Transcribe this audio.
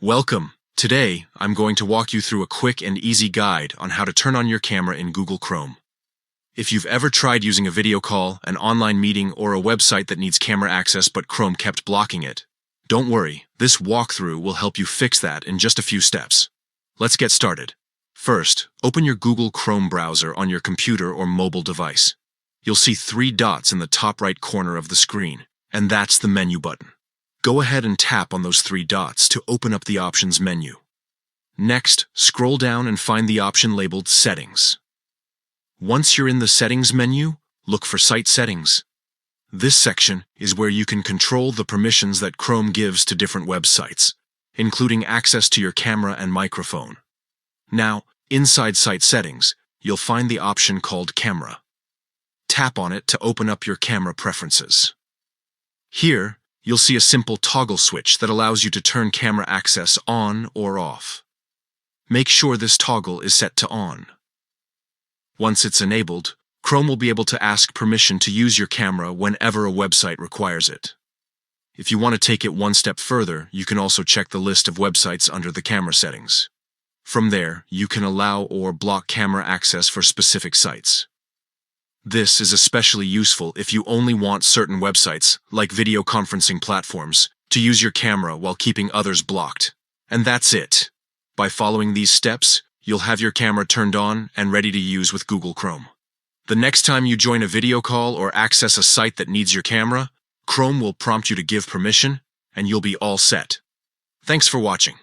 Welcome! Today, I'm going to walk you through a quick and easy guide on how to turn on your camera in Google Chrome. If you've ever tried using a video call, an online meeting, or a website that needs camera access but Chrome kept blocking it, don't worry, this walkthrough will help you fix that in just a few steps. Let's get started. First, open your Google Chrome browser on your computer or mobile device. You'll see 3 dots in the top right corner of the screen, and that's the menu button. Go ahead and tap on those 3 dots to open up the Options menu. Next, scroll down and find the option labeled Settings. Once you're in the Settings menu, look for Site Settings. This section is where you can control the permissions that Chrome gives to different websites, including access to your camera and microphone. Now, inside Site Settings, you'll find the option called Camera. Tap on it to open up your camera preferences. Here, you'll see a simple toggle switch that allows you to turn camera access on or off. Make sure this toggle is set to on. Once it's enabled, Chrome will be able to ask permission to use your camera whenever a website requires it. If you want to take it one step further, you can also check the list of websites under the camera settings. From there, you can allow or block camera access for specific sites. This is especially useful if you only want certain websites, like video conferencing platforms, to use your camera while keeping others blocked. And that's it. By following these steps, you'll have your camera turned on and ready to use with Google Chrome. The next time you join a video call or access a site that needs your camera, Chrome will prompt you to give permission, and you'll be all set. Thanks for watching.